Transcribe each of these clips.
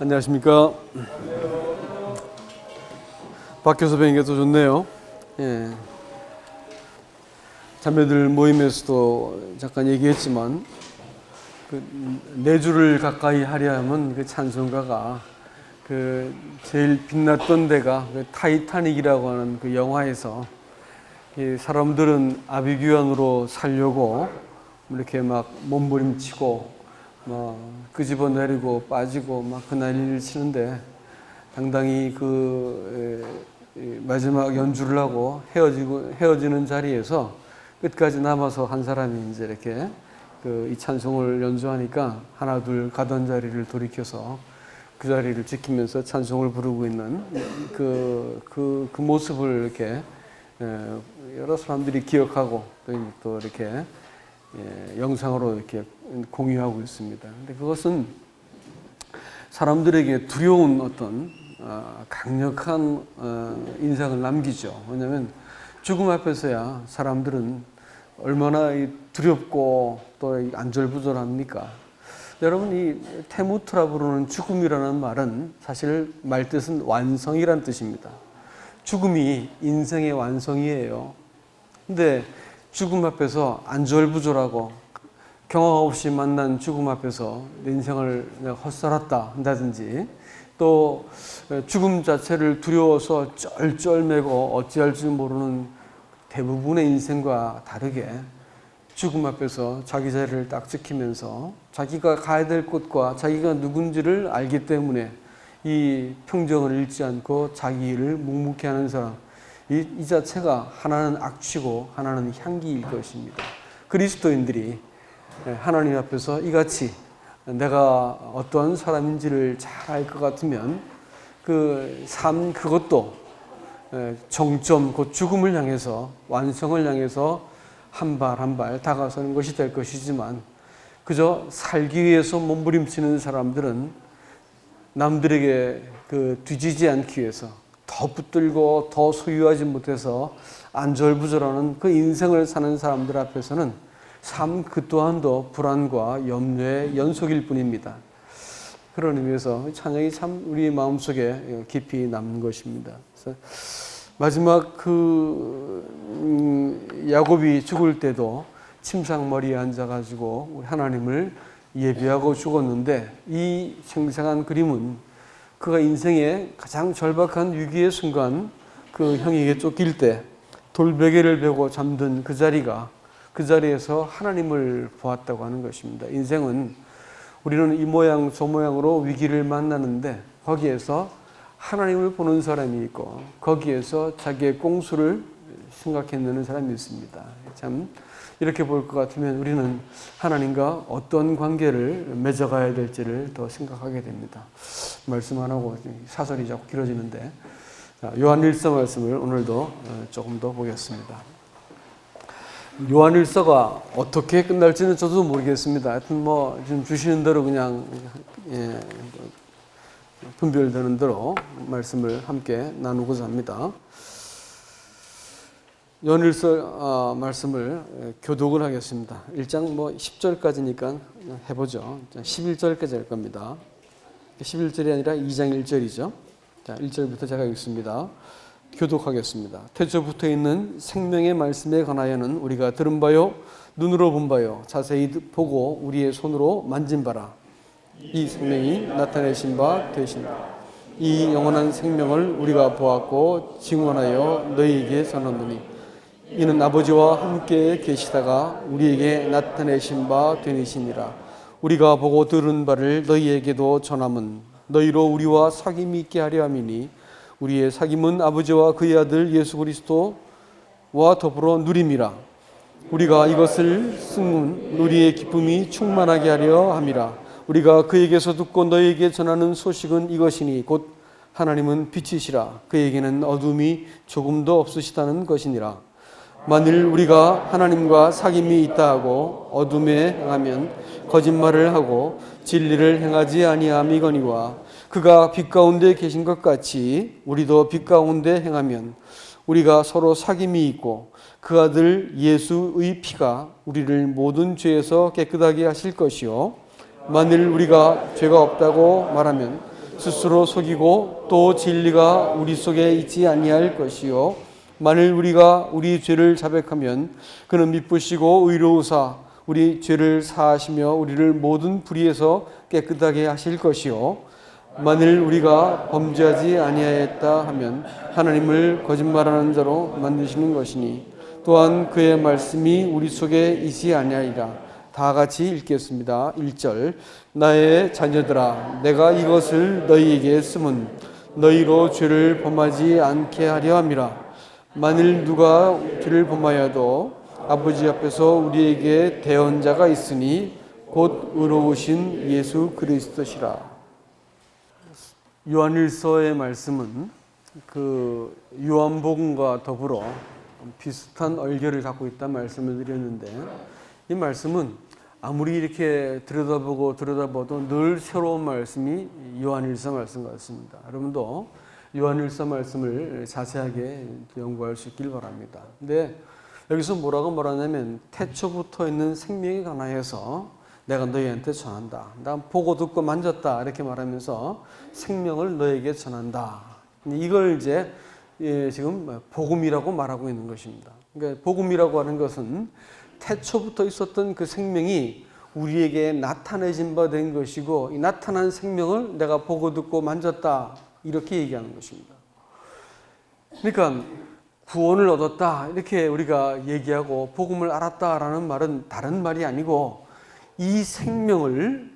안녕하십니까. 밖에서 뵈니까 또 좋네요. 예. 자매들 모임에서도 잠깐 얘기했지만 그 내주를 가까이 하려 하면 그 찬송가가 그 제일 빛났던 데가 그 타이타닉이라고 하는 그 영화에서 이 사람들은 아비규환으로 살려고 이렇게 막 몸부림치고 막 끄집어내리고 빠지고 막 그 난리를 치는데 당당히 그 마지막 연주를 하고 헤어지는 자리에서 끝까지 남아서 한 사람이 이제 이렇게 이 찬송을 연주하니까 하나 둘 가던 자리를 돌이켜서 그 자리를 지키면서 찬송을 부르고 있는 그 모습을 이렇게 여러 사람들이 기억하고 또 이렇게 영상으로 이렇게 공유하고 있습니다. 근데 그것은 사람들에게 두려운 어떤 강력한 인상을 남기죠. 왜냐하면 죽음 앞에서야 사람들은 얼마나 두렵고 또 안절부절합니까? 여러분, 이 테무트라 부르는 죽음이라는 말은 사실 말뜻은 완성이란 뜻입니다. 죽음이 인생의 완성이에요. 근데 죽음 앞에서 안절부절하고 경험 없이 만난 죽음 앞에서 내 인생을 내가 헛살았다 한다든지 또 죽음 자체를 두려워서 쩔쩔매고 어찌할 줄 모르는 대부분의 인생과 다르게 죽음 앞에서 자기 자리를 딱 지키면서 자기가 가야 될 곳과 자기가 누군지를 알기 때문에 이 평정을 잃지 않고 자기 일을 묵묵히 하는 사람, 이 자체가 하나는 악취고 하나는 향기일 것입니다. 그리스도인들이 하나님 앞에서 이같이 내가 어떠한 사람인지를 잘 알 것 같으면 그 삶 그것도 정점, 곧 죽음을 향해서 완성을 향해서 한 발 한 발 다가서는 것이 될 것이지만 그저 살기 위해서 몸부림치는 사람들은 남들에게 뒤지지 않기 위해서 더 붙들고 더 소유하지 못해서 안절부절하는 그 인생을 사는 사람들 앞에서는 삶 그 또한도 불안과 염려의 연속일 뿐입니다. 그런 의미에서 찬양이 참 우리 마음속에 깊이 남는 것입니다. 그래서 마지막 야곱이 죽을 때도 침상머리에 앉아가지고 우리 하나님을 예비하고 죽었는데 이 생생한 그림은 그가 인생의 가장 절박한 위기의 순간 그 형에게 쫓길 때 돌베개를 베고 잠든 그 자리에서 하나님을 보았다고 하는 것입니다. 인생은 우리는 이 모양 저 모양으로 위기를 만나는데 거기에서 하나님을 보는 사람이 있고 거기에서 자기의 꽁수를 생각해내는 사람이 있습니다. 참 이렇게 볼 것 같으면 우리는 하나님과 어떤 관계를 맺어가야 될지를 더 생각하게 됩니다. 말씀 안 하고 사설이 자꾸 길어지는데 요한일서 말씀을 오늘도 조금 더 보겠습니다. 요한일서가 어떻게 끝날지는 저도 모르겠습니다. 하여튼 지금 주시는 대로 그냥 분별되는 대로 말씀을 함께 나누고자 합니다. 요한일서 말씀을 교독을 하겠습니다. 1장 10절까지니까 해보죠. 11절까지 할 겁니다. 11절이 아니라 2장 1절이죠. 자, 1절부터 제가 읽습니다. 교독하겠습니다. 태초부터 있는 생명의 말씀에 관하여는 우리가 들은 바요 눈으로 본 바요 자세히 보고 우리의 손으로 만진 바라. 이 생명이 나타내신 바 되신 이 영원한 생명을 우리가 보았고 증언하여 너희에게 전하노니 이는 아버지와 함께 계시다가 우리에게 나타내신 바 되니시니라. 우리가 보고 들은 바를 너희에게도 전함은 너희로 우리와 사귐이 있게 하려 함이니 우리의 사귐은 아버지와 그의 아들 예수 그리스도와 더불어 누림이라. 우리가 이것을 승은 우리의 기쁨이 충만하게 하려 함이라. 우리가 그에게서 듣고 너희에게 전하는 소식은 이것이니 곧 하나님은 빛이시라. 그에게는 어둠이 조금도 없으시다는 것이니라. 만일 우리가 하나님과 사귐이 있다 하고 어둠에 행하면 거짓말을 하고 진리를 행하지 아니함이거니와 그가 빛 가운데 계신 것 같이 우리도 빛 가운데 행하면 우리가 서로 사귐이 있고 그 아들 예수의 피가 우리를 모든 죄에서 깨끗하게 하실 것이요 만일 우리가 죄가 없다고 말하면 스스로 속이고 또 진리가 우리 속에 있지 아니할 것이요 만일 우리가 우리 죄를 자백하면 그는 미쁘시고 의로우사 우리 죄를 사하시며 우리를 모든 불의에서 깨끗하게 하실 것이요 만일 우리가 범죄하지 아니하였다 하면 하나님을 거짓말하는 자로 만드시는 것이니 또한 그의 말씀이 우리 속에 있지 아니하리라. 다 같이 읽겠습니다. 1절 나의 자녀들아 내가 이것을 너희에게 쓰면 너희로 죄를 범하지 않게 하려 함이라. 만일 누가 죄를 범하여도 아버지 앞에서 우리에게 대언자가 있으니 곧 의로우신 예수 그리스도시라. 요한일서의 말씀은 그 요한복음과 더불어 비슷한 얼결을 갖고 있다는 말씀을 드렸는데 이 말씀은 아무리 이렇게 들여다봐도 늘 새로운 말씀이 요한일서 말씀 같습니다. 여러분도 요한일서 말씀을 자세하게 연구할 수 있길 바랍니다. 근데 여기서 뭐라고 말하냐면 태초부터 있는 생명에 관하여서 내가 너희한테 전한다. 난 보고 듣고 만졌다 이렇게 말하면서 생명을 너에게 전한다. 이걸 이제 지금 복음이라고 말하고 있는 것입니다. 그러니까 복음이라고 하는 것은 태초부터 있었던 그 생명이 우리에게 나타내진 바 된 것이고 이 나타난 생명을 내가 보고 듣고 만졌다 이렇게 얘기하는 것입니다. 그러니까 구원을 얻었다 이렇게 우리가 얘기하고 복음을 알았다라는 말은 다른 말이 아니고 이 생명을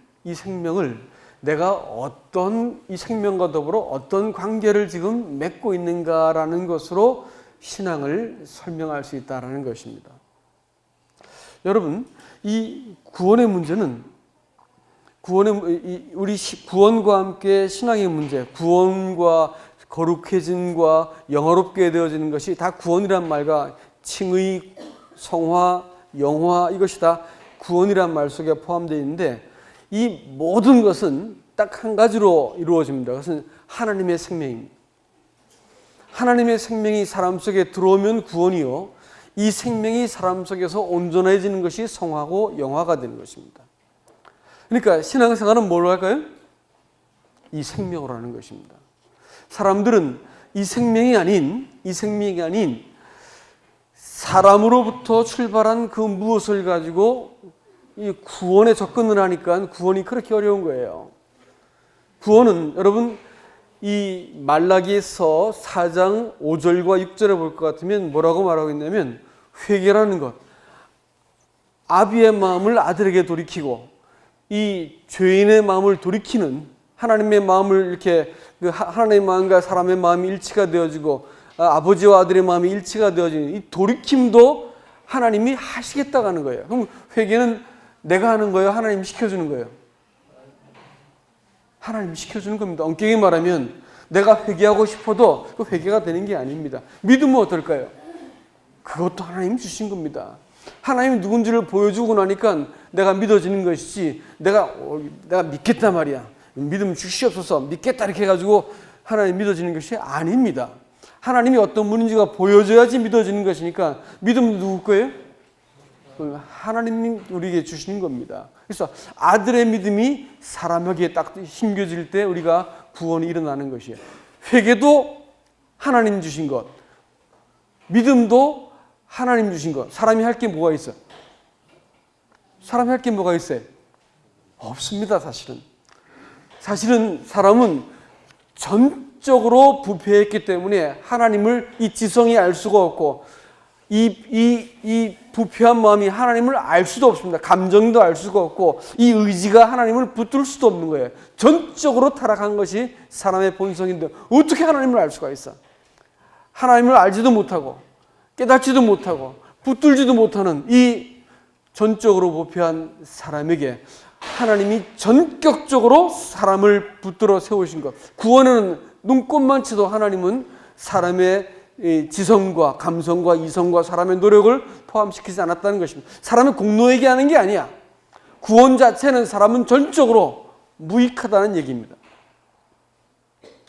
내가 어떤 이 생명과 더불어 어떤 관계를 지금 맺고 있는가라는 것으로 신앙을 설명할 수 있다라는 것입니다. 여러분, 이 구원의 문제는 우리 구원과 함께 신앙의 문제, 구원과 거룩해짐과 영화롭게 되어지는 것이 다 구원이란 말과 칭의, 성화, 영화 이것이 다 구원이란 말 속에 포함되어 있는데 이 모든 것은 딱 한 가지로 이루어집니다. 그것은 하나님의 생명입니다. 하나님의 생명이 사람 속에 들어오면 구원이요. 이 생명이 사람 속에서 온전해지는 것이 성화고 영화가 되는 것입니다. 그러니까 신앙생활은 뭘로 할까요? 이 생명으로 하는 것입니다. 사람들은 이 생명이 아닌 사람으로부터 출발한 그 무엇을 가지고 이 구원에 접근을 하니까 구원이 그렇게 어려운 거예요. 구원은 여러분 이 말라기서 4장 5절과 6절에 볼 것 같으면 뭐라고 말하고 있냐면 회개라는 것, 아비의 마음을 아들에게 돌이키고 이 죄인의 마음을 돌이키는 하나님의 마음을 이렇게 하나님의 마음과 사람의 마음이 일치가 되어지고 아버지와 아들의 마음이 일치가 되어지는 이 돌이킴도 하나님이 하시겠다고 하는 거예요. 그럼 회개는 내가 하는 거예요? 하나님이 시켜주는 거예요? 하나님이 시켜주는 겁니다. 엄격히 말하면 내가 회개하고 싶어도 그 회개가 되는 게 아닙니다. 믿으면 어떨까요? 그것도 하나님이 주신 겁니다. 하나님이 누군지를 보여주고 나니까 내가 믿어지는 것이지 내가 믿겠단 말이야. 믿음 주시옵소서 믿겠다 이렇게 해가지고 하나님 믿어지는 것이 아닙니다. 하나님이 어떤 분인지가 보여줘야지 믿어지는 것이니까 믿음은 누구 거예요? 하나님이 우리에게 주시는 겁니다. 그래서 아들의 믿음이 사람에게 딱 힘겨질 때 우리가 구원이 일어나는 것이에요. 회개도 하나님 주신 것, 믿음도 하나님 주신 것. 사람이 할 게 뭐가 있어요? 사람이 할 게 뭐가 있어요? 없습니다. 사실은 사람은 전적으로 부패했기 때문에 하나님을 이 지성이 알 수가 없고 이 부패한 마음이 하나님을 알 수도 없습니다. 감정도 알 수가 없고 이 의지가 하나님을 붙들 수도 없는 거예요. 전적으로 타락한 것이 사람의 본성인데 어떻게 하나님을 알 수가 있어? 하나님을 알지도 못하고 깨닫지도 못하고 붙들지도 못하는 이 전적으로 부패한 사람에게 하나님이 전격적으로 사람을 붙들어 세우신 것. 구원은 눈꼽만 쳐도 하나님은 사람의 지성과 감성과 이성과 사람의 노력을 포함시키지 않았다는 것입니다. 사람의 공로에게 하는 게 아니야. 구원 자체는 사람은 전적으로 무익하다는 얘기입니다.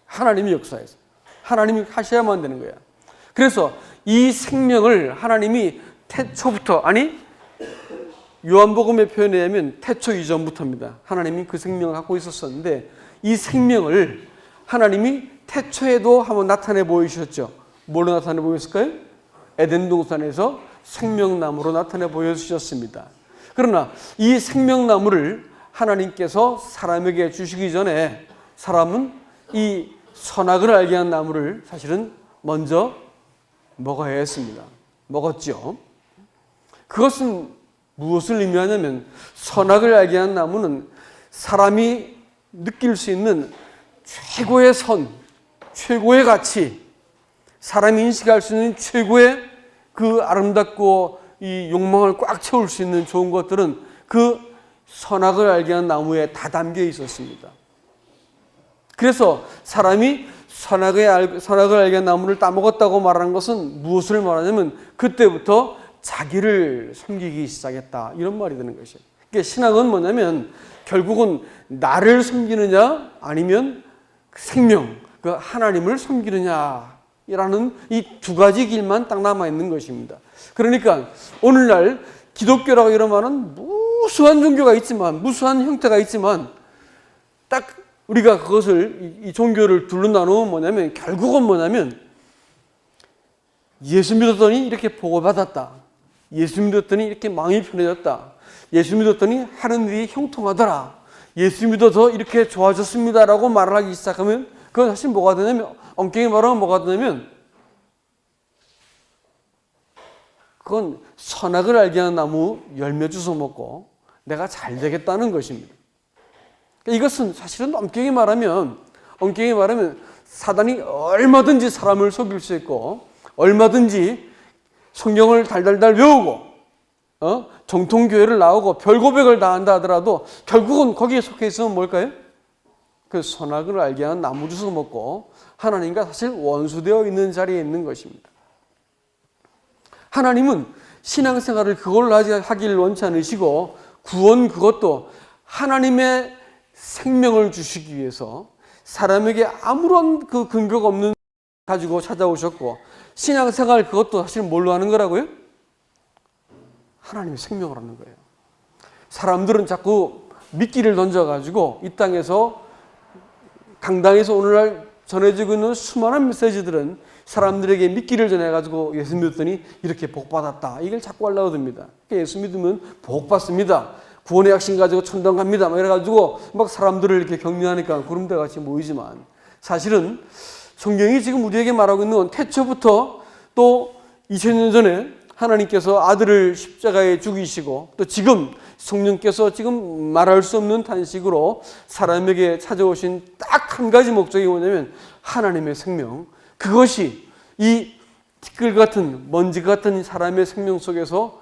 하나님이 역사해서 하나님이 하셔야만 되는 거야. 그래서 이 생명을 하나님이 태초부터, 아니 요한복음의 표현에 의하면 태초 이전부터입니다. 하나님이 그 생명을 갖고 있었었는데 이 생명을 하나님이 태초에도 한번 나타내 보이셨죠. 뭘로 나타내 보였을까요? 에덴 동산에서 생명나무로 나타내 보여주셨습니다. 그러나 이 생명나무를 하나님께서 사람에게 주시기 전에 사람은 이 선악을 알게 한 나무를 사실은 먼저 먹어야 했습니다. 먹었죠. 그것은 무엇을 의미하냐면 선악을 알게 한 나무는 사람이 느낄 수 있는 최고의 선, 최고의 가치, 사람이 인식할 수 있는 최고의 그 아름답고 이 욕망을 꽉 채울 수 있는 좋은 것들은 그 선악을 알게 한 나무에 다 담겨 있었습니다. 그래서 사람이 선악을 알게 한 나무를 따먹었다고 말하는 것은 무엇을 말하냐면 그때부터 자기를 섬기기 시작했다, 이런 말이 되는 것이에요. 그러니까 신앙은 뭐냐면 결국은 나를 섬기느냐 아니면 생명, 그 하나님을 섬기느냐라는 이 두 가지 길만 딱 남아 있는 것입니다. 그러니까 오늘날 기독교라고 이러면은 무수한 종교가 있지만, 무수한 형태가 있지만, 딱 우리가 그것을 이 종교를 둘로 나누면 뭐냐면 결국은 뭐냐면 예수 믿었더니 이렇게 복을 받았다, 예수 믿었더니 이렇게 마음이 편해졌다, 예수 믿었더니 하는 일이 형통하더라, 예수 믿어서 이렇게 좋아졌습니다라고 말을 하기 시작하면 그건 사실 뭐가 되냐면, 엉뚱히 말하면 뭐가 되냐면 그건 선악을 알게 하는 나무 열매 주워 먹고 내가 잘 되겠다는 것입니다. 이것은 사실은 엄격히 말하면 사단이 얼마든지 사람을 속일 수 있고 얼마든지 성경을 달달달 외우고 정통교회를 나오고 별고백을 다 한다 하더라도 결국은 거기에 속해 있으면 뭘까요? 그 선악을 알게 하는 나무 주워 먹고 하나님과 사실 원수되어 있는 자리에 있는 것입니다. 하나님은 신앙생활을 그걸로 하기를 원치 않으시고 구원 그것도 하나님의 생명을 주시기 위해서 사람에게 아무런 그 근거가 없는 가지고 찾아오셨고, 신앙생활 그것도 사실 뭘로 하는 거라고요? 하나님의 생명을 하는 거예요. 사람들은 자꾸 미끼를 던져가지고 이 땅에서 강당에서 오늘날 전해지고 있는 수많은 메시지들은 사람들에게 미끼를 전해가지고 예수 믿었더니 이렇게 복받았다, 이걸 자꾸 하려고 듭니다. 예수 믿으면 복받습니다, 구원의 약신 가지고 천당 갑니다, 막 이래가지고 막 사람들을 이렇게 격려하니까 구름대 같이 모이지만, 사실은 성경이 지금 우리에게 말하고 있는 건 태초부터 또 2000년 전에 하나님께서 아들을 십자가에 죽이시고 또 지금 성령께서 지금 말할 수 없는 탄식으로 사람에게 찾아오신 딱 한 가지 목적이 뭐냐면 하나님의 생명, 그것이 이 티끌 같은 먼지 같은 사람의 생명 속에서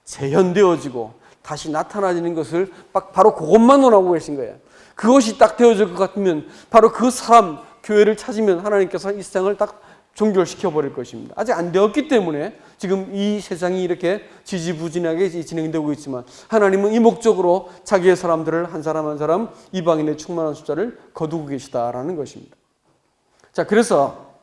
재현되어지고 다시 나타나지는 것을 바로 그것만 원하고 계신 거예요. 그것이 딱 되어질 것 같으면 바로 그 사람, 교회를 찾으면 하나님께서 이 세상을 딱 종결시켜 버릴 것입니다. 아직 안 되었기 때문에 지금 이 세상이 이렇게 지지부진하게 진행되고 있지만 하나님은 이 목적으로 자기의 사람들을 한 사람 한 사람 이방인의 충만한 숫자를 거두고 계시다라는 것입니다. 자, 그래서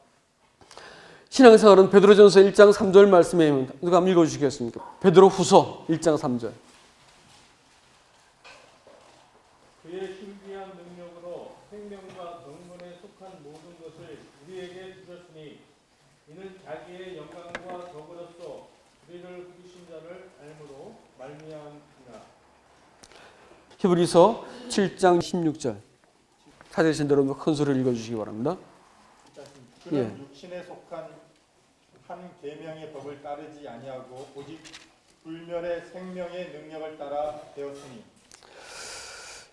신앙생활은 베드로전서 1장 3절 말씀에 누가 한번 읽어주시겠습니까? 베드로후서 1장 3절. 그의 신비한 능력으로 생명과 동문에 속한 모든 것을 우리에게 주셨으니 이는 자기의 영광과 덕으로서 우리를 부르신 자를 알므로 말미암으나. 히브리서 7장 16절. 찾으신 여러분 큰 소리를 읽어주시기 바랍니다. 그는 육신에 속한 한 계명의 법을 따르지 아니하고 오직 불멸의 생명의 능력을 따라 되었으니.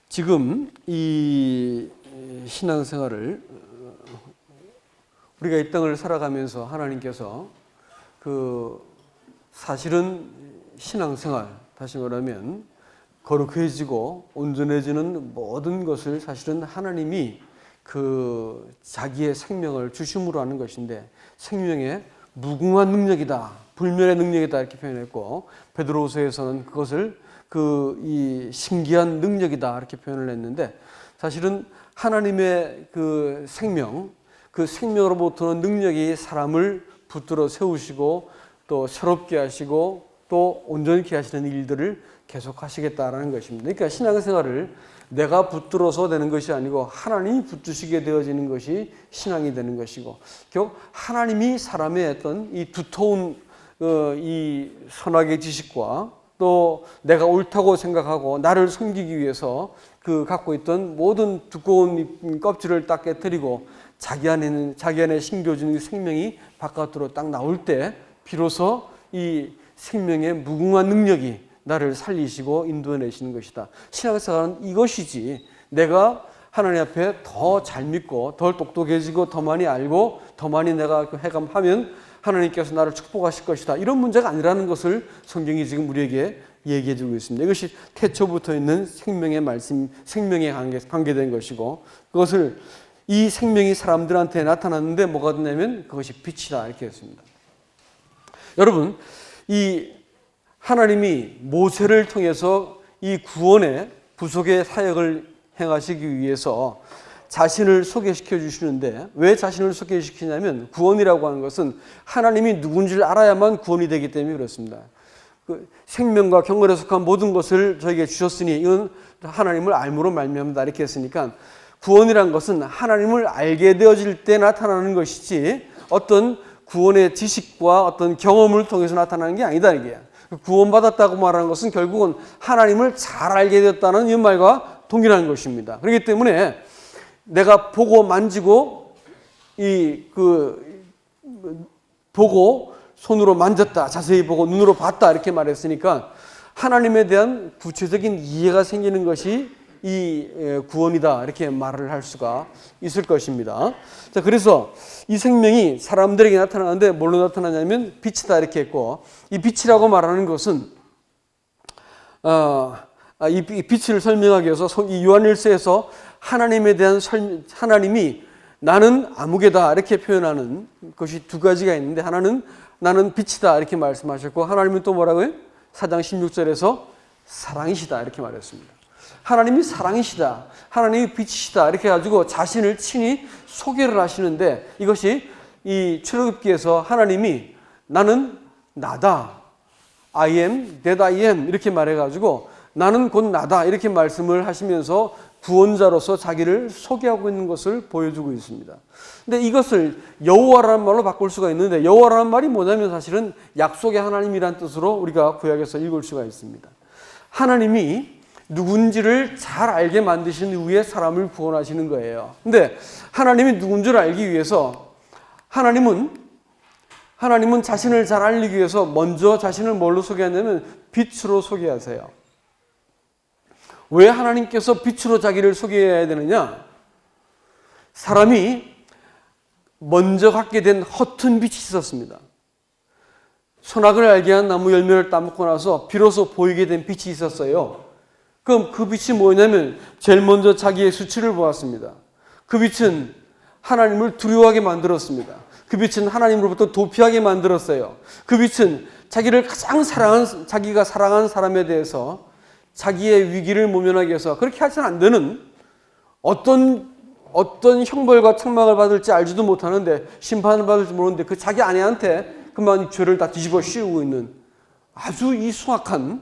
지금 이 신앙생활을 우리가 이 땅을 살아가면서 하나님께서 그 사실은 신앙생활, 다시 말하면 거룩해지고 온전해지는 모든 것을 사실은 하나님이 그 자기의 생명을 주심으로 하는 것인데, 생명의 무궁한 능력이다, 불멸의 능력이다 이렇게 표현했고, 베드로후서에서는 그것을 이 신기한 능력이다 이렇게 표현을 했는데, 사실은 하나님의 그 생명, 그 생명으로부터는 능력이 사람을 붙들어 세우시고 또 새롭게 하시고 또 온전케 하시는 일들을 계속 하시겠다라는 것입니다. 그러니까 신앙생활을 내가 붙들어서 되는 것이 아니고 하나님이 붙드시게 되어지는 것이 신앙이 되는 것이고, 결국 하나님이 사람의 어떤 이 두터운 이 선악의 지식과 또 내가 옳다고 생각하고 나를 섬기기 위해서 그 갖고 있던 모든 두꺼운 껍질을 딱 깨뜨리고 자기 안에 심겨진 생명이 바깥으로 딱 나올 때 비로소 이 생명의 무궁한 능력이 나를 살리시고 인도해내시는 것이다. 신앙생활은 이것이지, 내가 하나님 앞에 더 잘 믿고 더 똑똑해지고 더 많이 알고 더 많이 내가 해감하면 하나님께서 나를 축복하실 것이다, 이런 문제가 아니라는 것을 성경이 지금 우리에게 얘기해 주고 있습니다. 이것이 태초부터 있는 생명의 말씀, 생명에 관계된 것이고, 그것을 이 생명이 사람들한테 나타났는데 뭐가 됐냐면 그것이 빛이다, 이렇게 했습니다. 여러분, 이 하나님이 모세를 통해서 이 구원의 부속의 사역을 행하시기 위해서 자신을 소개시켜 주시는데, 왜 자신을 소개시키냐면 구원이라고 하는 것은 하나님이 누군지를 알아야만 구원이 되기 때문에 그렇습니다. 그 생명과 경건에 속한 모든 것을 저에게 주셨으니 이건 하나님을 알므로 말미암다, 이렇게 했으니까 구원이란 것은 하나님을 알게 되어질 때 나타나는 것이지 어떤 구원의 지식과 어떤 경험을 통해서 나타나는 게 아니다, 이게. 구원받았다고 말하는 것은 결국은 하나님을 잘 알게 되었다는 이 말과 동일한 것입니다. 그렇기 때문에 내가 보고 만지고 보고 손으로 만졌다, 자세히 보고 눈으로 봤다, 이렇게 말했으니까 하나님에 대한 구체적인 이해가 생기는 것이 이 구원이다, 이렇게 말을 할 수가 있을 것입니다. 자, 그래서 이 생명이 사람들에게 나타나는데 뭘로 나타나냐면 빛이다, 이렇게 했고, 이 빛이라고 말하는 것은 이 빛을 설명하기 위해서 이 요한일서에서 하나님에 대한 하나님이 나는 아무개다, 이렇게 표현하는 것이 두 가지가 있는데, 하나는 나는 빛이다, 이렇게 말씀하셨고, 하나님은 또 뭐라고요? 4장 16절에서 사랑이시다, 이렇게 말했습니다. 하나님이 사랑이시다, 하나님이 빛이시다, 이렇게 해가지고 자신을 친히 소개를 하시는데, 이것이 이 출애굽기에서 하나님이 나는 나다, I am that I am, 이렇게 말해가지고 나는 곧 나다, 이렇게 말씀을 하시면서 구원자로서 자기를 소개하고 있는 것을 보여주고 있습니다. 근데 이것을 여호와라는 말로 바꿀 수가 있는데, 여호와라는 말이 뭐냐면 사실은 약속의 하나님이란 뜻으로 우리가 구약에서 읽을 수가 있습니다. 하나님이 누군지를 잘 알게 만드신 후에 사람을 구원하시는 거예요. 근데 하나님이 누군지를 알기 위해서 하나님은 자신을 잘 알리기 위해서 먼저 자신을 뭘로 소개하냐면 빛으로 소개하세요. 왜 하나님께서 빛으로 자기를 소개해야 되느냐? 사람이 먼저 갖게 된 허튼 빛이 있었습니다. 선악을 알게 한 나무 열매를 따먹고 나서 비로소 보이게 된 빛이 있었어요. 그럼 그 빛이 뭐냐면 제일 먼저 자기의 수치를 보았습니다. 그 빛은 하나님을 두려워하게 만들었습니다. 그 빛은 하나님으로부터 도피하게 만들었어요. 그 빛은 자기를 가장 자기가 사랑하는 사람에 대해서 자기의 위기를 모면하기 위해서 그렇게 하시는 안 되는, 어떤 형벌과 책망을 받을지 알지도 못하는데, 심판을 받을지 모르는데 그 자기 아내한테 그만 죄를 다 뒤집어 씌우고 있는 아주 이 숭악한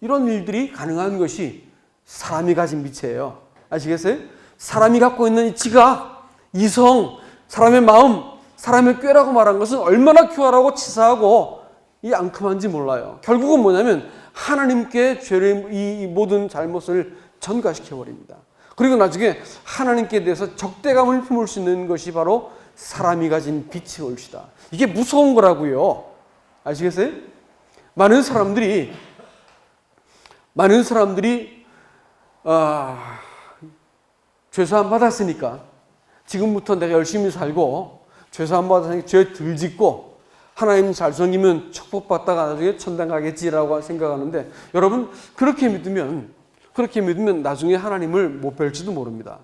이런 일들이 가능한 것이 사람이 가진 빛이에요. 아시겠어요? 사람이 갖고 있는 이 지각, 이성, 사람의 마음, 사람의 꾀라고 말한 것은 얼마나 교활하고 치사하고 이 앙큼한지 몰라요. 결국은 뭐냐면 하나님께 죄를, 이 모든 잘못을 전가시켜 버립니다. 그리고 나중에 하나님께 대해서 적대감을 품을 수 있는 것이 바로 사람이 가진 빛이 올시다. 이게 무서운 거라고요. 아시겠어요? 많은 사람들이 죄사함 받았으니까 지금부터 내가 열심히 살고 죄사함 받았으니까 죄 덜 짓고 하나님 잘 섬기면 축복받다가 나중에 천당 가겠지라고 생각하는데, 여러분 그렇게 믿으면 나중에 하나님을 못 뵐지도 모릅니다.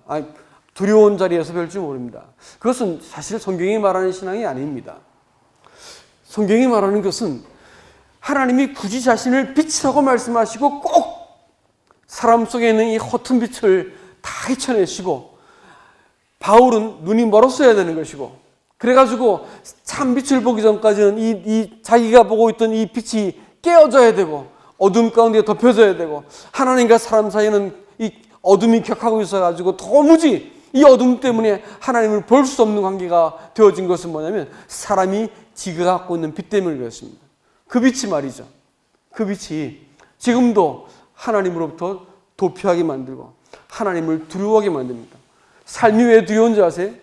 두려운 자리에서 뵐지 모릅니다. 그것은 사실 성경이 말하는 신앙이 아닙니다. 성경이 말하는 것은 하나님이 굳이 자신을 빛이라고 말씀하시고 꼭 사람 속에 있는 이 허튼 빛을 다 헤쳐내시고, 바울은 눈이 멀었어야 되는 것이고, 그래가지고 참 빛을 보기 전까지는 이 자기가 보고 있던 이 빛이 깨어져야 되고 어둠 가운데 덮여져야 되고, 하나님과 사람 사이에는 이 어둠이 격하고 있어가지고 도무지 이 어둠 때문에 하나님을 볼 수 없는 관계가 되어진 것은 뭐냐면 사람이 지가 갖고 있는 빛 때문에 그렇습니다. 그 빛이 말이죠. 그 빛이 지금도 하나님으로부터 도피하게 만들고 하나님을 두려워하게 만듭니다. 삶이 왜 두려운지 아세요?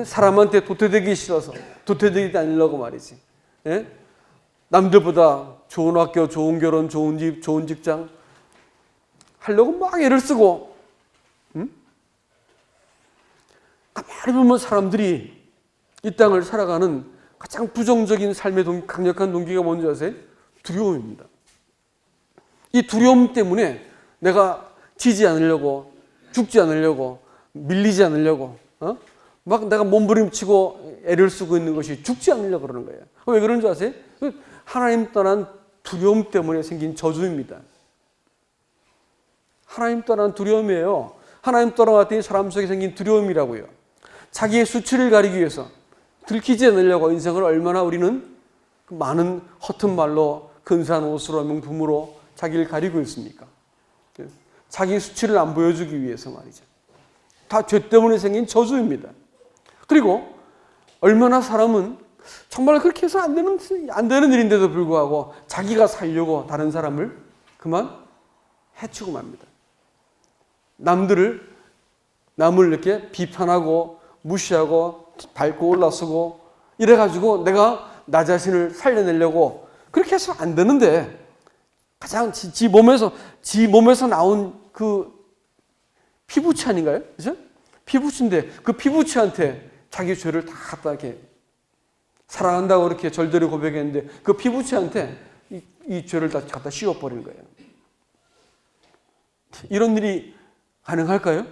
사람한테 도태되기 싫어서 도태되지 않으려고 말이지. 예? 남들보다 좋은 학교, 좋은 결혼, 좋은 집, 좋은 직장 하려고 막 애를 쓰고 가만히 보면 사람들이 이 땅을 살아가는 가장 부정적인 삶의 강력한 동기가 뭔지 아세요? 두려움입니다. 이 두려움 때문에 내가 지지 않으려고, 죽지 않으려고, 밀리지 않으려고, 막 내가 몸부림치고 애를 쓰고 있는 것이 죽지 않으려고 그러는 거예요. 왜 그런 줄 아세요? 하나님 떠난 두려움 때문에 생긴 저주입니다. 하나님 떠난 두려움이에요. 하나님 떠나갔더니 사람 속에 생긴 두려움이라고요. 자기의 수치를 가리기 위해서 들키지 않으려고 인생을 얼마나 우리는 많은 허튼 말로 근사한 옷으로 명품으로 자기를 가리고 있습니까? 자기 수치를 안 보여주기 위해서 말이죠. 다 죄 때문에 생긴 저주입니다. 그리고 얼마나 사람은 정말 그렇게 해서 안 되는 일인데도 불구하고 자기가 살려고 다른 사람을 그만 해치고 맙니다. 남을 이렇게 비판하고 무시하고 밟고 올라서고 이래가지고 내가 나 자신을 살려내려고 그렇게 해서 안 되는데 가장 지 몸에서 나온 그 피부치 아닌가요? 그죠? 피부치인데 그 피부치한테 자기 죄를 다 갖다 이렇게 사랑한다고 이렇게 절대로 고백했는데 그 피부치한테 이 죄를 다 갖다 씌워버리는 거예요. 이런 일이 가능할까요?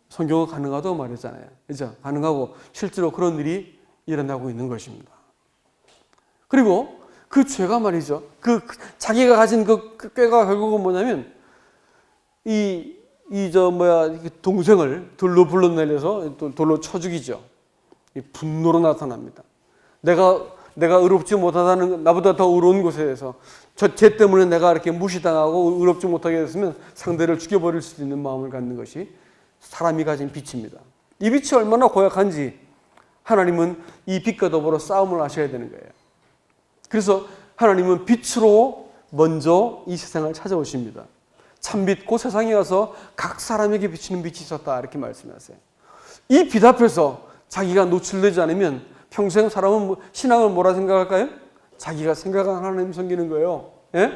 성경은 가능하다고 말했잖아요. 그죠? 가능하고 실제로 그런 일이 일어나고 있는 것입니다. 그리고 그 죄가 말이죠. 자기가 가진 그 꾀가 결국은 뭐냐면 동생을 돌로 불러내려서 돌로 쳐 죽이죠. 분노로 나타납니다. 내가 의롭지 못하다는 나보다 더 의로운 곳에서 쟤 때문에 내가 이렇게 무시당하고 의롭지 못하게 됐으면 상대를 죽여버릴 수 있는 마음을 갖는 것이 사람이 가진 빛입니다. 이 빛이 얼마나 고약한지 하나님은 이 빛과 더불어 싸움을 하셔야 되는 거예요. 그래서 하나님은 빛으로 먼저 이 세상을 찾아오십니다. 참빛 곧 세상에 와서 각 사람에게 비치는 빛이 있었다 이렇게 말씀하세요. 이 빛 앞에서 자기가 노출되지 않으면 평생 사람은 신앙을 뭐라 생각할까요? 자기가 생각한 하나님 섬기는 거예요. 예?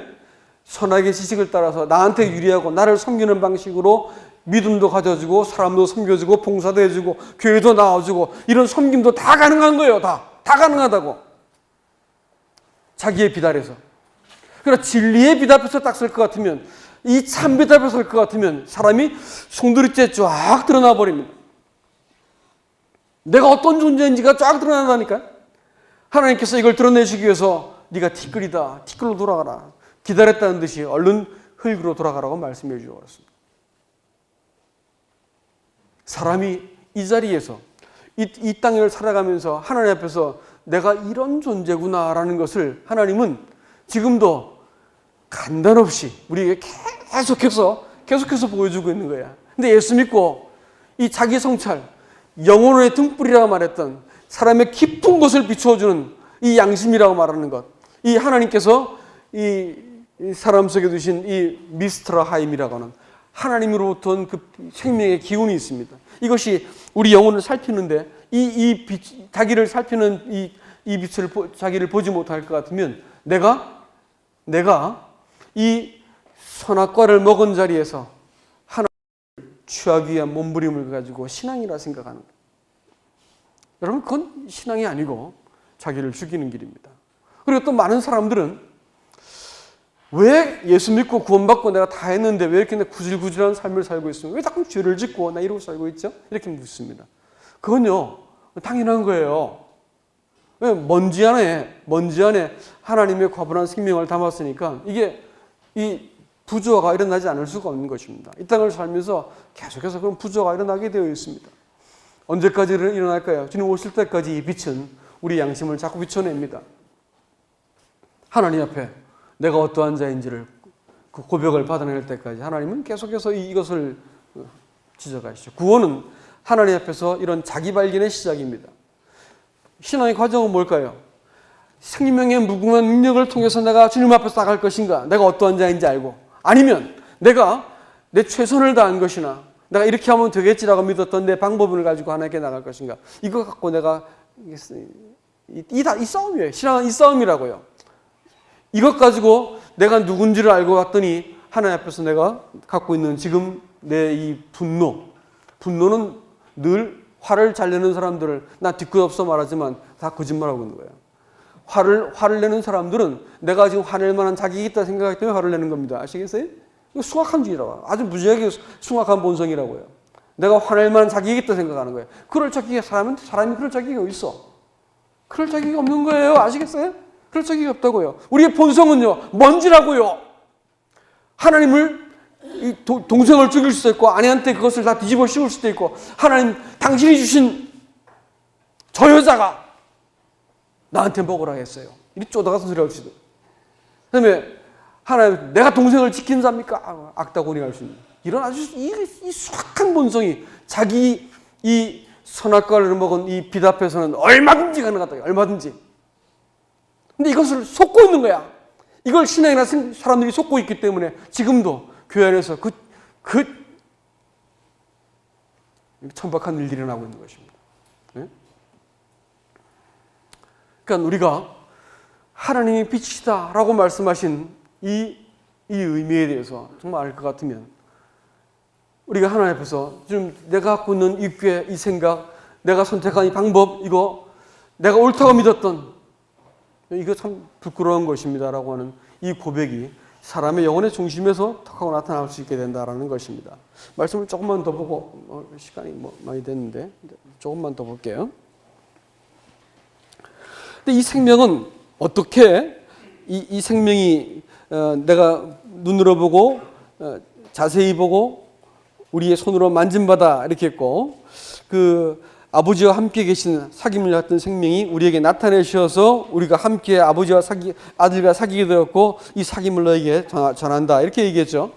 선악의 지식을 따라서 나한테 유리하고 나를 섬기는 방식으로 믿음도 가져주고 사람도 섬겨주고 봉사도 해주고 교회도 나와주고 이런 섬김도 다 가능한 거예요. 다 가능하다고. 자기의 빛 아래서. 그러나 진리의 빛 앞에서 딱 설 것 같으면 이 참빛 앞에 설 것 같으면 사람이 송두리째 쫙 드러나 버립니다. 내가 어떤 존재인지가 쫙 드러난다니까. 하나님께서 이걸 드러내시기 위해서 네가 티끌이다. 티끌로 돌아가라. 기다렸다는 듯이 얼른 흙으로 돌아가라고 말씀해 주고 그렇습니다. 사람이 이 자리에서 이 땅을 살아가면서 하나님 앞에서 내가 이런 존재구나라는 것을 하나님은 지금도 간단없이 우리에게 계속해서 보여주고 있는 거야. 근데 예수 믿고 이 자기 성찰, 영혼의 등불이라고 말했던 사람의 깊은 곳을 비추어주는 이 양심이라고 말하는 것, 이 하나님께서 이 사람 속에 두신 이 미스트라 하임이라고 하는 하나님으로부터 온 그 생명의 기운이 있습니다. 이것이 우리 영혼을 살피는데 이 빛, 자기를 살피는 이 빛을 자기를 보지 못할 것 같으면 내가 이 선악과를 먹은 자리에서 하나님을 취하기 위한 몸부림을 가지고 신앙이라 생각하는 거예요. 여러분 그건 신앙이 아니고 자기를 죽이는 길입니다. 그리고 또 많은 사람들은 왜 예수 믿고 구원받고 내가 다 했는데 왜 이렇게 구질구질한 삶을 살고 있습니까? 왜 자꾸 죄를 짓고 나 이러고 살고 있죠? 이렇게 묻습니다. 그건요 당연한 거예요. 왜 먼지 안에 하나님의 과분한 생명을 담았으니까 이게 이 부조화가 일어나지 않을 수가 없는 것입니다. 이 땅을 살면서 계속해서 그런 부조화가 일어나게 되어 있습니다. 언제까지 일어날까요? 주님 오실 때까지 이 빛은 우리 양심을 자꾸 비춰냅니다. 하나님 앞에 내가 어떠한 자인지를 그 고백을 받아낼 때까지 하나님은 계속해서 이것을 지적하시죠. 구원은 하나님 앞에서 이런 자기 발견의 시작입니다. 신앙의 과정은 뭘까요? 생명의 무궁한 능력을 통해서 내가 주님 앞에서 나갈 것인가? 내가 어떠한 자인지 알고, 아니면 내가 내 최선을 다한 것이나 내가 이렇게 하면 되겠지라고 믿었던 내 방법을 가지고 하나님께 나갈 것인가? 이거 갖고 내가 이 싸움이에요. 신앙은 이 싸움이라고요. 이것 가지고 내가 누군지를 알고 봤더니 하나님 앞에서 내가 갖고 있는 지금 내 이 분노는 늘 화를 잘 내는 사람들을 나 뒤끝없어 말하지만 다 거짓말하고 있는 거예요. 화를 내는 사람들은 내가 지금 화낼 만한 자격이 있다 생각하기 때문에 화를 내는 겁니다. 아시겠어요? 이거 숭악한 주의라고. 아주 무지하게 숭악한 본성이라고요. 내가 화낼 만한 자격이 있다 생각하는 거예요. 그럴 자격이 사람이 그럴 자격이 어디 있어? 그럴 자격이 없는 거예요. 아시겠어요? 그럴 자격이 없다고요. 우리의 본성은요, 먼지라고요. 하나님을 동생을 죽일 수도 있고 아내한테 그것을 다 뒤집어 씌울 수도 있고, 하나님 당신이 주신 저 여자가 나한테 먹으라 했어요. 이리 쪼다가서 소리 없이도. 그 다음에 하나님 내가 동생을 지킨 자입니까? 악다고니 할 수 있는 이런 아주 이 수악한 본성이 자기 이 선악과를 먹은 이 빛 앞에서는 얼마든지 가능하다. 얼마든지. 근데 이것을 속고 있는 거야. 이걸 신앙이나 사람들이 속고 있기 때문에 지금도 교회 안에서 천박한 일들이 일어나고 있는 것입니다. 네? 그러니까 우리가 하나님이 빛이다라고 말씀하신 이 의미에 대해서 정말 알 것 같으면, 우리가 하나님 앞에서 지금 내가 갖고 있는 이 꾀, 이 생각, 내가 선택한 이 방법, 이거 내가 옳다고 믿었던 이거 참 부끄러운 것입니다라고 하는 이 고백이 사람의 영혼의 중심에서 턱 하고 나타날 수 있게 된다라는 것입니다. 말씀을 조금만 더 보고, 시간이 많이 됐는데 조금만 더 볼게요. 근데 이 생명은 어떻게 이 생명이 내가 눈으로 보고 자세히 보고 우리의 손으로 만짐받아 이렇게 했고, 그 아버지와 함께 계신 사귐을 갖던 생명이 우리에게 나타내셔서 우리가 함께 아버지와 아들과 사귀게 되었고 이 사귐을 너에게 전한다 이렇게 얘기했죠.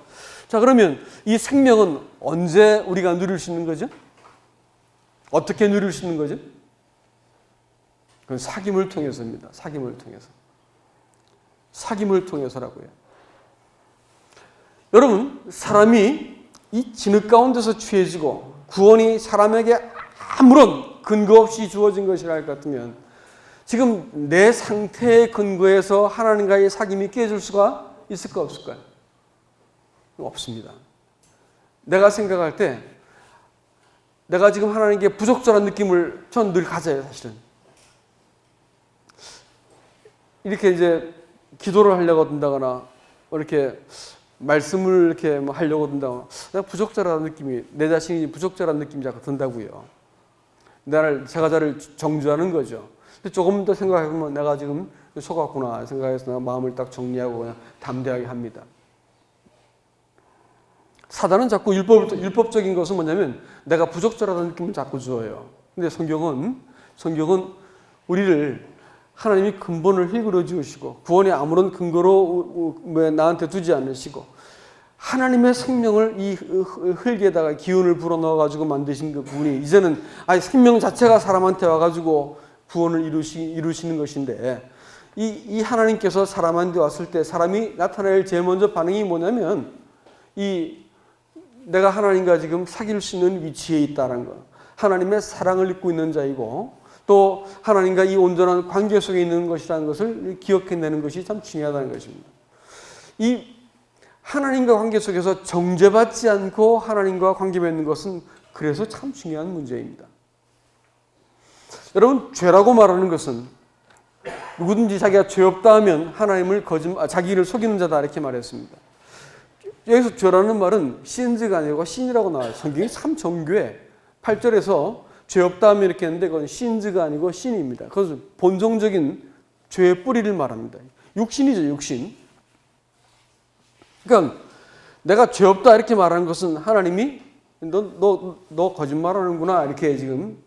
자, 그러면 이 생명은 언제 우리가 누릴 수 있는 거죠? 어떻게 누릴 수 있는 거죠? 그건 사귐을 통해서입니다. 사귐을 통해서. 사귐을 통해서라고요. 여러분, 사람이 이 진흙 가운데서 취해지고 구원이 사람에게 아무런 근거 없이 주어진 것이라 할 것 같으면, 지금 내 상태의 근거에서 하나님과의 사귐이 깨질 수가 있을까 없을까요? 없습니다. 내가 생각할 때 내가 지금 하나님께 부적절한 느낌을 전 늘 가져요. 사실은 이렇게 이제 기도를 하려고 든다거나 이렇게 말씀을 이렇게 하려고 든다거나 내가 부적절한 느낌이, 내 자신이 부적절한 느낌이 자꾸 든다고요. 제가 나를 정죄하는 거죠. 근데 조금 더 생각해보면 내가 지금 속았구나 생각해서 내가 마음을 딱 정리하고 그냥 담대하게 합니다. 사단은 자꾸 율법적인 것은 뭐냐면 내가 부적절하다는 느낌을 자꾸 줘요. 근데 성경은 우리를 하나님이 근본을 흙으로 지으시고 구원의 아무런 근거로 나한테 두지 않으시고 하나님의 생명을 이 흙에다가 기운을 불어넣어가지고 만드신 그 분이 이제는 생명 자체가 사람한테 와가지고 구원을 이루시는 것인데, 이 하나님께서 사람한테 왔을 때 사람이 나타낼 제일 먼저 반응이 뭐냐면 내가 하나님과 지금 사귈 수 있는 위치에 있다는 것, 하나님의 사랑을 입고 있는 자이고 또 하나님과 이 온전한 관계 속에 있는 것이라는 것을 기억해내는 것이 참 중요하다는 것입니다. 이 하나님과 관계 속에서 정죄받지 않고 하나님과 관계 맺는 것은 그래서 참 중요한 문제입니다. 여러분, 죄라고 말하는 것은 누구든지 자기가 죄 없다 하면 하나님을 자기를 속이는 자다 이렇게 말했습니다. 여기서 죄라는 말은 신즈가 아니고 신이라고 나와요. 성경이 참 정교해. 8절에서 죄 없다 하면 이렇게 했는데 그건 신즈가 아니고 신입니다. 그래서 본성적인 죄의 뿌리를 말합니다. 육신이죠, 육신. 그러니까 내가 죄 없다 이렇게 말하는 것은 하나님이 너 거짓말하는구나 이렇게 지금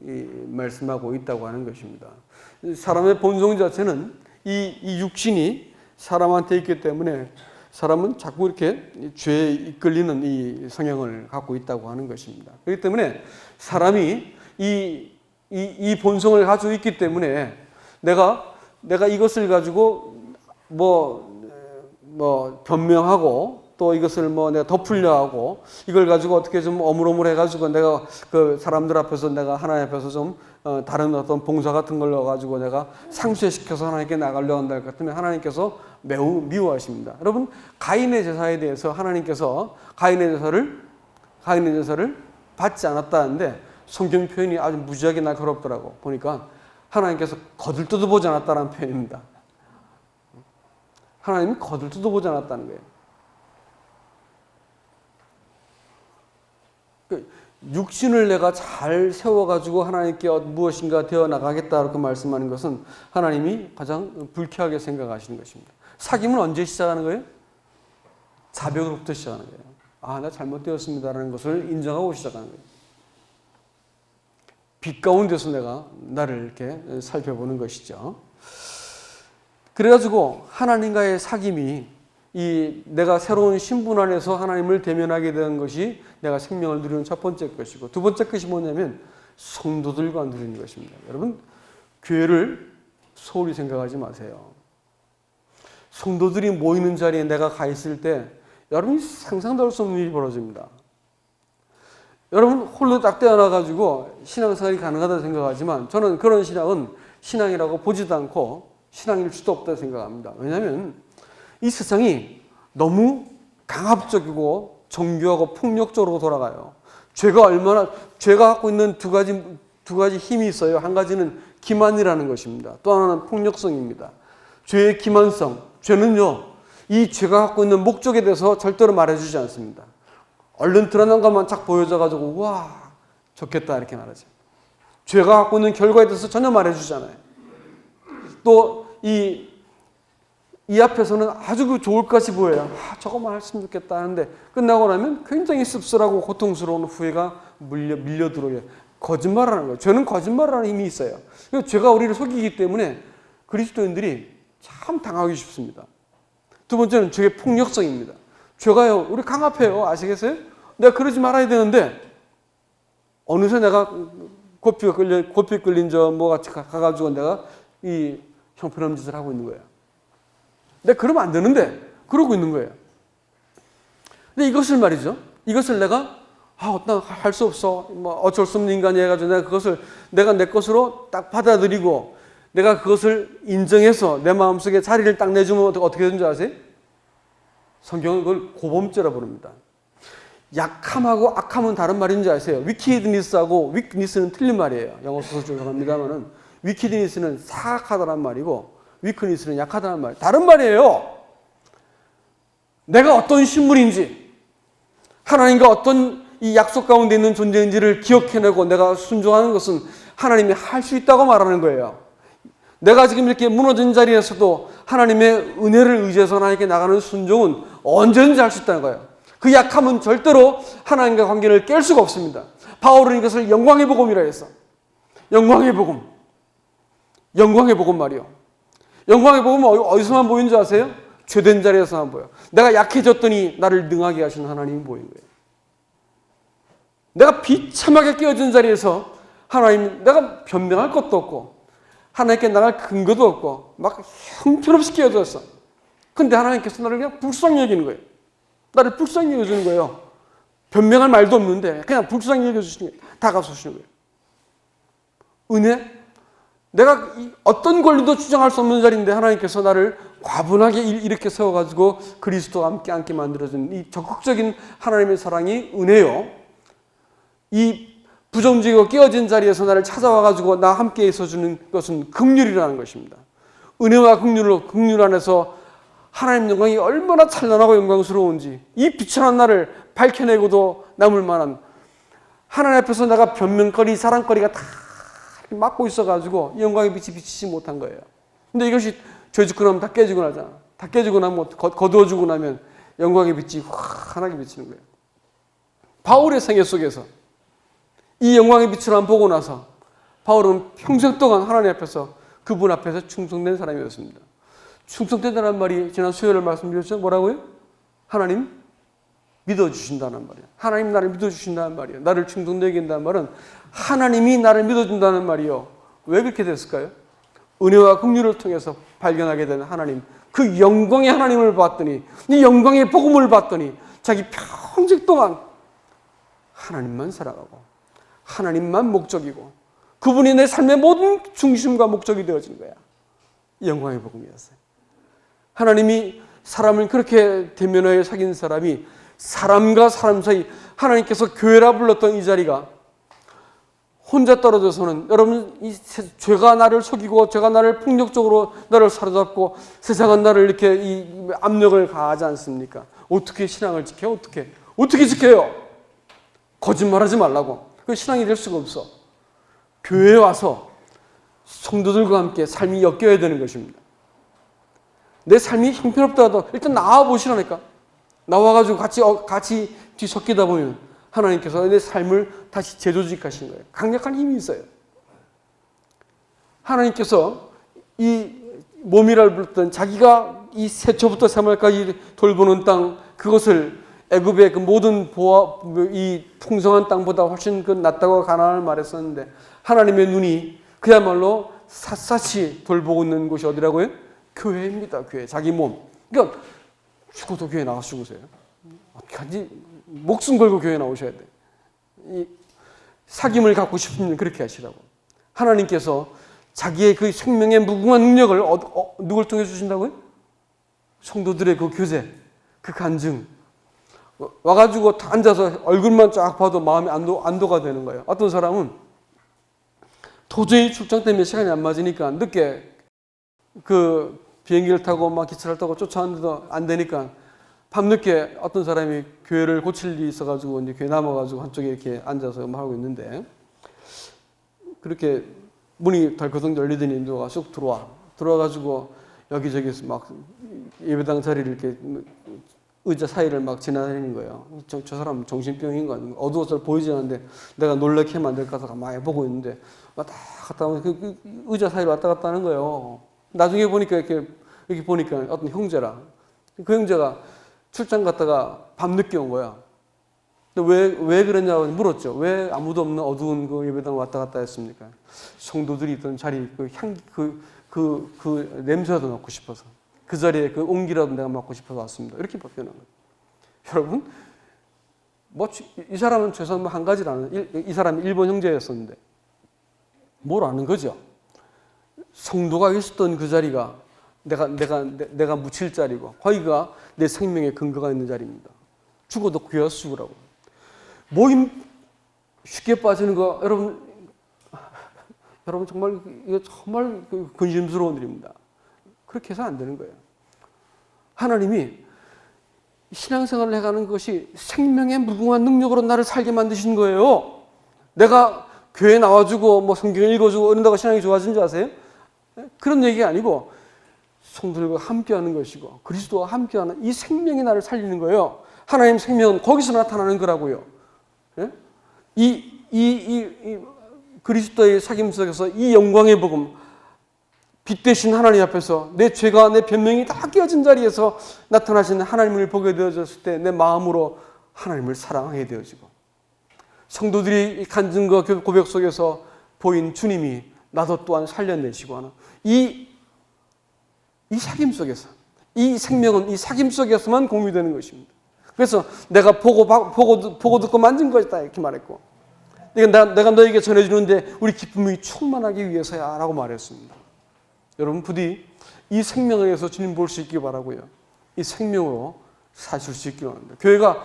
말씀하고 있다고 하는 것입니다. 사람의 본성 자체는 이 육신이 사람한테 있기 때문에 사람은 자꾸 이렇게 죄에 이끌리는 이 성향을 갖고 있다고 하는 것입니다. 그렇기 때문에 사람이 이 본성을 가지고 있기 때문에 내가 이것을 가지고 변명하고 또 이것을 내가 덮으려 하고 이걸 가지고 어떻게 좀 어물어물 해가지고 내가 그 사람들 앞에서 내가 하나님 앞에서 좀 다른 어떤 봉사 같은 걸로 가지고 내가 상쇄시켜서 하나님께 나가려고 한다 할 것 같으면 하나님께서 매우 미워하십니다. 여러분, 가인의 제사에 대해서 하나님께서 가인의 제사를 받지 않았다는데 성경 표현이 아주 무지하게 날카롭더라고. 보니까 하나님께서 거들떠도 보지 않았다는 표현입니다. 하나님이 거들떠도 보지 않았다는 거예요. 육신을 내가 잘 세워가지고 하나님께 무엇인가 되어 나가겠다 이렇게 말씀하는 것은 하나님이 가장 불쾌하게 생각하시는 것입니다. 사귐은 언제 시작하는 거예요? 자벽으로부터 시작하는 거예요. 아, 나 잘못되었습니다라는 것을 인정하고 시작하는 거예요. 빛 가운데서 내가 나를 이렇게 살펴보는 것이죠. 그래가지고 하나님과의 사귐이 내가 새로운 신분 안에서 하나님을 대면하게 된 것이 내가 생명을 누리는 첫 번째 것이고, 두 번째 것이 뭐냐면 성도들과 누리는 것입니다. 여러분, 교회를 소홀히 생각하지 마세요. 성도들이 모이는 자리에 내가 가 있을 때 여러분이 상상도 할 수 없는 일이 벌어집니다. 여러분 홀로 딱 떼어놔가지고 신앙생활이 가능하다고 생각하지만 저는 그런 신앙은 신앙이라고 보지도 않고 신앙일 수도 없다고 생각합니다. 왜냐하면 이 세상이 너무 강압적이고 정교하고 폭력적으로 돌아가요. 죄가 갖고 있는 두 가지 힘이 있어요. 한 가지는 기만이라는 것입니다. 또 하나는 폭력성입니다. 죄의 기만성, 죄는요, 이 죄가 갖고 있는 목적에 대해서 절대로 말해주지 않습니다. 얼른 드러난 것만 쫙 보여져가지고 와 좋겠다 이렇게 말하죠. 죄가 갖고 있는 결과에 대해서 전혀 말해주잖아요. 또 이 앞에서는 아주 좋을 것이 보여요. 저것만 했으면 좋겠다 하는데 끝나고 나면 굉장히 씁쓸하고 고통스러운 후회가 밀려 들어요. 거짓말하는 거예요. 죄는 거짓말하는 힘이 있어요. 죄가 우리를 속이기 때문에 그리스도인들이 참 당하기 쉽습니다. 두 번째는 죄의 폭력성입니다. 죄가요, 우리 강압해요. 아시겠어요? 내가 그러지 말아야 되는데 어느새 내가 고삐 끌린 같이 가가지고 내가 이 형편없는 짓을 하고 있는 거예요. 내가 그러면 안 되는데 그러고 있는 거예요. 근데 이것을 말이죠. 이것을 내가 나 할 수 없어. 어쩔 수 없는 인간이 해가지고 내가 그것을 내가 내 것으로 딱 받아들이고 내가 그것을 인정해서 내 마음속에 자리를 딱 내주면 어떻게 되는 줄 아세요? 성경은 그걸 고범죄라 부릅니다. 약함하고 악함은 다른 말인지 아세요? 위키드니스하고 위크니스는 틀린 말이에요. 영어 소설 죄송합니다만은 위키드니스는 사악하다는 말이고 위크니스는 약하다는 말. 다른 말이에요. 내가 어떤 신분인지 하나님과 어떤 이 약속 가운데 있는 존재인지를 기억해내고 내가 순종하는 것은 하나님이 할 수 있다고 말하는 거예요. 내가 지금 이렇게 무너진 자리에서도 하나님의 은혜를 의지해서 하나님께 나가는 순종은 언제든지 할 수 있다는 거예요. 그 약함은 절대로 하나님과 관계를 깰 수가 없습니다. 바울은 이것을 영광의 복음이라 했어. 영광의 복음. 영광의 복음 말이요. 영광의 복음은 어디서만 보이는 줄 아세요? 죄된 자리에서만 보여. 내가 약해졌더니 나를 능하게 하시는 하나님이 보인 거예요. 내가 비참하게 깨어진 자리에서 하나님, 내가 변명할 것도 없고 하나님께 나갈 근거도 없고 막 형편없이 깨어졌어. 근데 하나님께서 나를 그냥 불쌍히 여기는 거예요. 나를 불쌍히 여겨주는 거예요. 변명할 말도 없는데 그냥 불쌍히 여겨주시는 거예요. 다가서시는 거예요. 은혜? 내가 어떤 권리도 주장할 수 없는 자리인데 하나님께서 나를 과분하게 이렇게 세워가지고 그리스도와 함께 앉게 만들어준 이 적극적인 하나님의 사랑이 은혜요. 이 부정적이고 깨어진 자리에서 나를 찾아와가지고 나 함께 있어주는 것은 긍휼이라는 것입니다. 은혜와 긍휼 안에서 하나님 영광이 얼마나 찬란하고 영광스러운지 이 비천한 나를 밝혀내고도 남을 만한 하나님 앞에서 내가 변명거리, 자랑거리가 다 막고 있어가지고 영광의 빛이 비치지 못한 거예요. 근데 이것이 죄 짓고 나면 다 깨지고 나잖아. 다 깨지고 나면 거두어주고 나면 영광의 빛이 환하게 비치는 거예요. 바울의 생애 속에서 이 영광의 빛을 안 보고 나서 바울은 평생 동안 하나님 앞에서 그분 앞에서 충성된 사람이었습니다. 충성된다는 말이 지난 수요일에 말씀드렸죠. 뭐라고요? 하나님 믿어주신다는 말이에요. 하나님 나를 믿어주신다는 말이에요. 나를 충성되게 한다는 말은 하나님이 나를 믿어준다는 말이요. 왜 그렇게 됐을까요? 은혜와 긍휼을 통해서 발견하게 되는 하나님, 그 영광의 하나님을 봤더니, 이 영광의 복음을 봤더니 자기 평생 동안 하나님만 살아가고 하나님만 목적이고 그분이 내 삶의 모든 중심과 목적이 되어진 거야. 영광의 복음이었어요. 하나님이 사람을 그렇게 대면하여 사귄 사람이 사람과 사람 사이, 하나님께서 교회라 불렀던 이 자리가 혼자 떨어져서는, 여러분, 이 죄가 나를 속이고 죄가 나를 폭력적으로 나를 사로잡고 세상은 나를 이렇게 이 압력을 가하지 않습니까? 어떻게 신앙을 지켜요? 어떻게 지켜요? 거짓말하지 말라고. 그 신앙이 될 수가 없어. 교회에 와서 성도들과 함께 삶이 엮여야 되는 것입니다. 내 삶이 형편없다가도 일단 나와 보시라니까. 나와가지고 같이 뒤섞이다 보면 하나님께서 내 삶을 다시 재조직하신 거예요. 강력한 힘이 있어요. 하나님께서 이 몸이라 불렀던 자기가 이 세초부터 세말까지 돌보는 땅, 그것을 애굽의 그 모든 이 풍성한 땅보다 훨씬 그 낫다고 가나안을 말했었는데, 하나님의 눈이 그야말로 샅샅이 돌보고 있는 곳이 어디라고요? 교회입니다. 교회. 자기 몸. 그러니까 죽어도 교회 나가서 죽으세요. 어떻게 목숨 걸고 교회 나오셔야 돼. 이 사귐을 갖고 싶으면 그렇게 하시라고. 하나님께서 자기의 그 생명의 무궁한 능력을 누굴 통해 주신다고요? 성도들의 그 교제, 그 간증. 와가지고 앉아서 얼굴만 쫙 봐도 마음이 안도가 되는 거예요. 어떤 사람은 도저히 출장 때문에 시간이 안 맞으니까 늦게 그 비행기를 타고 막 기차를 타고 쫓아왔는데도 안 되니까 밤늦게 어떤 사람이 교회를 고칠 일이 있어가지고 이제 교회 남아가지고 한쪽에 이렇게 앉아서 하고 있는데, 그렇게 문이 덜커덩 열리더니 누가 쑥 들어와가지고 여기저기서 막 예배당 자리를 이렇게 의자 사이를 막 지나다니는 거예요. 저 사람 정신병인 거 아닌가? 어두워서 보이지 않는데 내가 놀래게 하면 안 될까 해서 가만히 보고 있는데 왔다 갔다 하면 그 의자 사이를 왔다 갔다 하는 거예요. 나중에 보니까 이렇게 보니까 어떤 형제라. 그 형제가 출장 갔다가 밤늦게 온 거야. 근데 왜 그랬냐고 물었죠. 왜 아무도 없는 어두운 그 예배당 왔다 갔다 했습니까? 성도들이 있던 자리, 그 향기, 그 냄새라도 맡고 싶어서. 그 자리에 그 온기라도 내가 맡고 싶어서 왔습니다. 이렇게 표현한 거예요. 여러분, 이 사람은 최소한 한 가지를 아는, 이 사람이 일본 형제였었는데, 뭘 아는 거죠? 성도가 있었던 그 자리가 내가 묻힐 자리고, 거기가 내 생명의 근거가 있는 자리입니다. 죽어도 귀하 수고라고. 모임 쉽게 빠지는 거, 여러분 정말, 이거 정말 근심스러운 일입니다. 그렇게 해서 안 되는 거예요. 하나님이 신앙생활을 해가는 것이 생명의 무궁한 능력으로 나를 살게 만드신 거예요. 내가 교회에 나와주고 뭐 성경을 읽어주고 이런다고 신앙이 좋아진 줄 아세요? 그런 얘기가 아니고 성도들과 함께하는 것이고 그리스도와 함께하는 이 생명이 나를 살리는 거예요. 하나님 생명은 거기서 나타나는 거라고요. 이 그리스도의 사귐 속에서 이 영광의 복음, 빛 되신 하나님 앞에서 내 죄가 내 변명이 다 깨어진 자리에서 나타나신 하나님을 보게 되어졌을 때 내 마음으로 하나님을 사랑하게 되어지고, 성도들이 간증과 고백 속에서 보인 주님이 나도 또한 살려내시고 하는 이 사귐 속에서, 이 생명은 이 사귐 속에서만 공유되는 것입니다. 그래서 내가 보고 듣고 만진 것이다 이렇게 말했고, 내가 너에게 전해주는데 우리 기쁨이 충만하기 위해서야 라고 말했습니다. 여러분 부디 이 생명에서 주님 볼 수 있기 바라고요. 이 생명으로 사실 수 있기 바랍니다. 교회가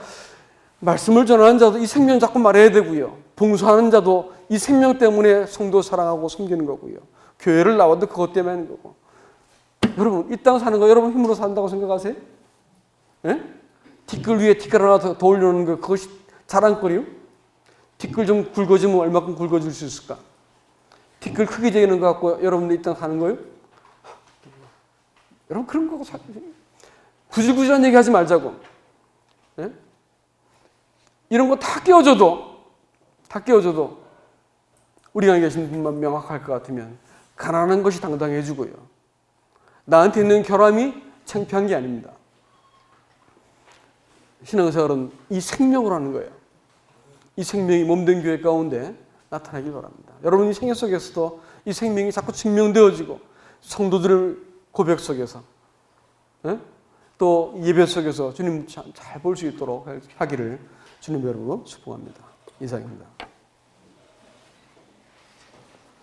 말씀을 전하는 자도 이 생명 자꾸 말해야 되고요. 봉사하는 자도 이 생명 때문에 성도 사랑하고 섬기는 거고요. 교회를 나와도 그것 때문에 하는 거고. 여러분 이 땅 사는 거 여러분 힘으로 산다고 생각하세요? 예? 티끌 위에 티끌 하나 더 올려놓는 거 그것이 자랑거리요? 티끌 좀 굵어지면 얼마큼 굵어질 수 있을까? 티끌 크게 재는 거 갖고 여러분들 이 땅 사는 거예요? 여러분 그런 거고 구질구질한 얘기 하지 말자고. 예? 이런 거 다 끼워줘도 우리가 계신 분만 명확할 것 같으면 가난한 것이 당당해지고요. 나한테 있는 결함이 창피한 게 아닙니다. 신앙생활은 이 생명으로 하는 거예요. 이 생명이 몸된 교회 가운데 나타나기 바랍니다. 여러분이 생애 속에서도 이 생명이 자꾸 증명되어지고 성도들의 고백 속에서 또 예배 속에서 주님 잘 볼 수 있도록 하기를 주님 여러분으로 축복합니다. 이상입니다.